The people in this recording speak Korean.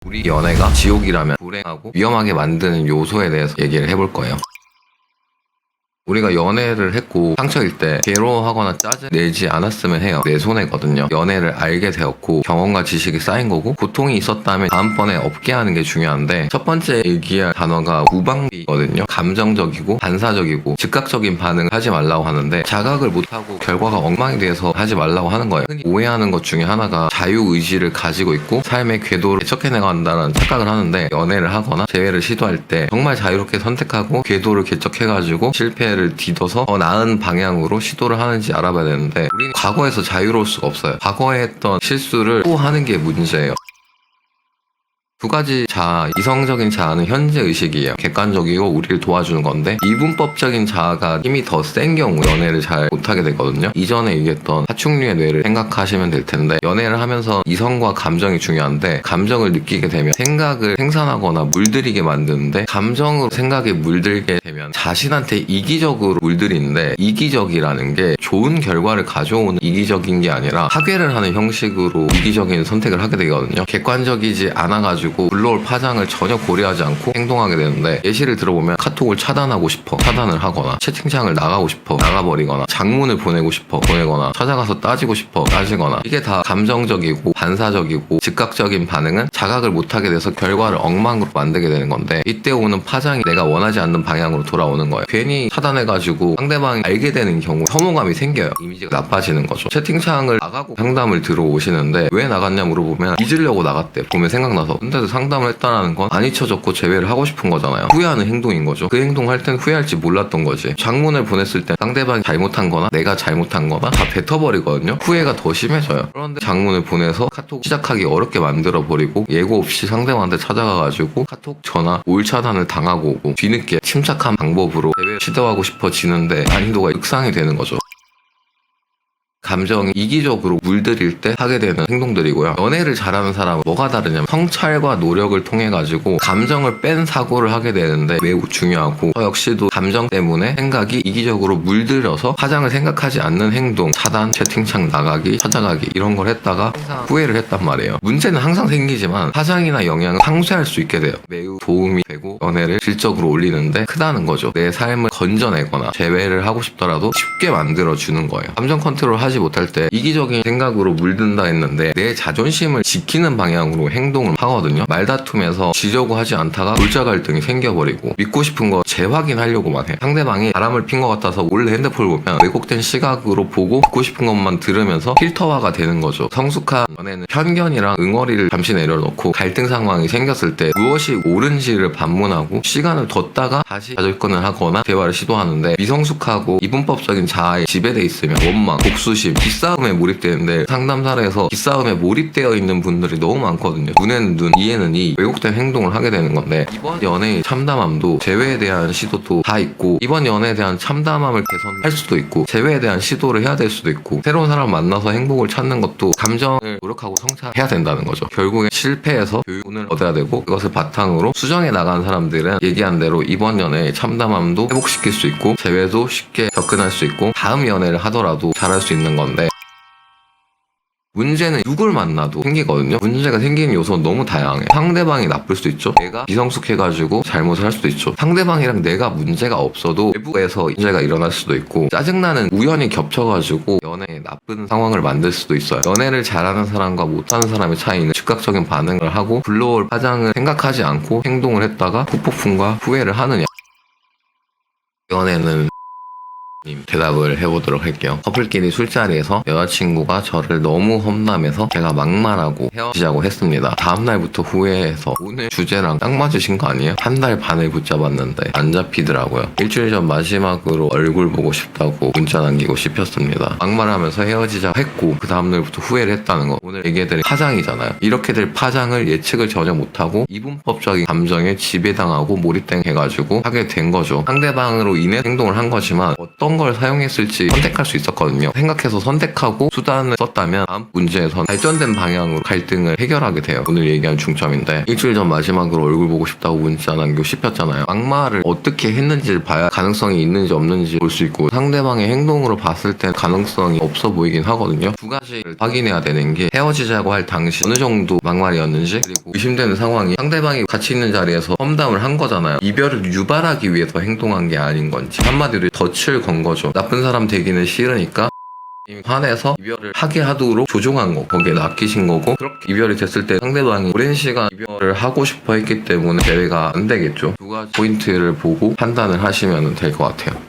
우리 연애가 지옥이라면 불행하고 위험하게 만드는 요소에 대해서 얘기를 해볼 거예요. 우리가 연애를 했고 상처일 때 괴로워하거나 짜증 내지 않았으면 해요. 내 손해거든요. 연애를 알게 되었고 경험과 지식이 쌓인 거고 고통이 있었다면 다음번에 없게 하는 게 중요한데, 첫 번째 얘기할 단어가 무방비거든요. 감정적이고 반사적이고 즉각적인 반응을 하지 말라고 하는데, 자각을 못하고 결과가 엉망이 돼서 하지 말라고 하는 거예요. 흔히 오해하는 것 중에 하나가 자유의지를 가지고 있고 삶의 궤도를 개척해 나간다는 착각을 하는데, 연애를 하거나 재회를 시도할 때 정말 자유롭게 선택하고 궤도를 개척해가지고 실패를 뒤둬서 더 나은 방향으로 시도를 하는지 알아봐야 되는데, 우리는 과거에서 자유로울 수가 없어요. 과거에 했던 실수를 또 하는 게 문제예요. 두 가지 자아, 이성적인 자아는 현재 의식이에요. 객관적이고 우리를 도와주는 건데, 이분법적인 자아가 힘이 더 센 경우 연애를 잘 못하게 되거든요. 이전에 얘기했던 하충류의 뇌를 생각하시면 될 텐데, 연애를 하면서 이성과 감정이 중요한데, 감정을 느끼게 되면 생각을 생산하거나 물들이게 만드는데, 감정으로 생각에 물들게 되면 자신한테 이기적으로 물들이는데, 이기적이라는 게 좋은 결과를 가져오는 이기적인 게 아니라 파괴를 하는 형식으로 이기적인 선택을 하게 되거든요. 객관적이지 않아가지고 불러올 파장을 전혀 고려하지 않고 행동하게 되는데, 예시를 들어보면 카톡을 차단하고 싶어 차단을 하거나, 채팅창을 나가고 싶어 나가버리거나, 장문을 보내고 싶어 보내거나, 찾아가서 따지고 싶어 따지거나, 이게 다 감정적이고 반사적이고 즉각적인 반응은 자각을 못하게 돼서 결과를 엉망으로 만들게 되는 건데, 이때 오는 파장이 내가 원하지 않는 방향으로 돌아오는 거예요. 괜히 차단해가지고 상대방이 알게 되는 경우 혐오감이 생겨요. 이미지가 나빠지는 거죠. 채팅창을 나가고 상담을 들어오시는데 왜 나갔냐 물어보면 잊으려고 나갔대. 보면 생각나서. 근데 상담을 했다는 건 안 잊혀졌고 재회를 하고 싶은 거잖아요. 후회하는 행동인 거죠. 그 행동할 땐 후회할지 몰랐던 거지. 장문을 보냈을 때 상대방이 잘못한 거나 내가 잘못한 거나 다 뱉어버리거든요. 후회가 더 심해져요. 그런데 장문을 보내서 카톡 시작하기 어렵게 만들어버리고, 예고 없이 상대방한테 찾아가가지고 카톡 전화 올 차단을 당하고 오고, 뒤늦게 침착한 방법으로 재회를 시도하고 싶어지는데 난이도가 육상이 되는 거죠. 감정이 이기적으로 물들일 때 하게 되는 행동들이고요. 연애를 잘하는 사람은 뭐가 다르냐면, 성찰과 노력을 통해 가지고 감정을 뺀 사고를 하게 되는데 매우 중요하고, 저 역시도 감정 때문에 생각이 이기적으로 물들여서 파장을 생각하지 않는 행동, 차단, 채팅창 나가기, 찾아가기, 이런 걸 했다가 항상 후회를 했단 말이에요. 문제는 항상 생기지만 파장이나 영향을 상쇄할 수 있게 돼요. 매우 도움이 되고 연애를 질적으로 올리는데 크다는 거죠. 내 삶을 건져내거나 재회를 하고 싶더라도 쉽게 만들어주는 거예요. 감정 컨트롤 하지 못할 때 이기적인 생각으로 물든다 했는데, 내 자존심을 지키는 방향으로 행동을 하거든요. 말다툼에서 지려고 하지 않다가 골자 갈등이 생겨버리고, 믿고 싶은 거 재확인하려고만 해. 상대방이 바람을 핀 것 같아서 몰래 핸드폰을 보면 왜곡된 시각으로 보고 듣고 싶은 것만 들으면서 필터화가 되는 거죠. 성숙한 연애는 편견이랑 응어리를 잠시 내려놓고 갈등 상황이 생겼을 때 무엇이 옳은지를 반문하고 시간을 뒀다가 다시 자절권을 하거나 대화를 시도하는데, 미성숙하고 이분법적인 자아에 지배돼 있으면 원망, 복수심, 기싸움에 몰입되는데, 상담사례에서 기싸움에 몰입되어 있는 분들이 너무 많거든요. 눈에는 눈, 이에는 이, 왜곡된 행동을 하게 되는 건데, 이번 연애의 참담함도 재회에 대한 시도도 다 있고, 이번 연애에 대한 참담함을 개선할 수도 있고, 재회에 대한 시도를 해야 될 수도 있고, 새로운 사람 만나서 행복을 찾는 것도 감정을 노력하고 성찰해야 된다는 거죠. 결국에 실패해서 교훈을 얻어야 되고, 그것을 바탕으로 수정해 나간 사람들은 얘기한 대로 이번 연애의 참담함도 회복시킬 수 있고, 재회도 쉽게 접근할 수 있고, 다음 연애를 하더라도 잘할 수 있는 건데, 문제는 누굴 만나도 생기거든요. 문제가 생기는 요소는 너무 다양해. 상대방이 나쁠 수도 있죠. 내가 미성숙해가지고 잘못을 할 수도 있죠. 상대방이랑 내가 문제가 없어도 외부에서 문제가 일어날 수도 있고, 짜증나는 우연히 겹쳐가지고 연애에 나쁜 상황을 만들 수도 있어요. 연애를 잘하는 사람과 못하는 사람의 차이는 즉각적인 반응을 하고 불러올 파장을 생각하지 않고 행동을 했다가 후폭풍과 후회를 하느냐. 연애는 대답을 해보도록 할게요. 커플끼리 술자리에서 여자친구가 저를 너무 험담해서 제가 막말하고 헤어지자고 했습니다. 다음날부터 후회해서 오늘 주제랑 딱 맞으신 거 아니에요? 한 달 반을 붙잡았는데 안 잡히더라고요. 일주일 전 마지막으로 얼굴 보고 싶다고 문자 남기고 씹혔습니다. 막말하면서 헤어지자고 했고 그 다음날부터 후회를 했다는 거, 오늘 얘기해드린 파장이잖아요. 이렇게 될 파장을 예측을 전혀 못하고 이분법적인 감정에 지배당하고 몰입해가지고 하게 된 거죠. 상대방으로 인해 행동을 한 거지만 어떤 어떤 걸 사용했을지 선택할 수 있었거든요. 생각해서 선택하고 수단을 썼다면 다음 문제에선 발전된 방향으로 갈등을 해결하게 돼요. 오늘 얘기한 중점인데, 일주일 전 마지막으로 얼굴 보고 싶다고 문자 남기고 씹혔잖아요. 막말을 어떻게 했는지를 봐야 가능성이 있는지 없는지 볼 수 있고, 상대방의 행동으로 봤을 때 가능성이 없어 보이긴 하거든요. 두 가지를 확인해야 되는 게, 헤어지자고 할 당시 어느 정도 막말이었는지, 그리고 의심되는 상황이 상대방이 같이 있는 자리에서 험담을 한 거잖아요. 이별을 유발하기 위해서 행동한 게 아닌 건지, 한마디로 덫을 건 거죠. 나쁜 사람 되기는 싫으니까 화내서 이별을 하게 하도록 조종한 거, 거기에 낚이신 거고, 그렇게 이별이 됐을 때 상대방이 오랜 시간 이별을 하고 싶어 했기 때문에 재회가 안 되겠죠. 두 가지 포인트를 보고 판단을 하시면 될 것 같아요.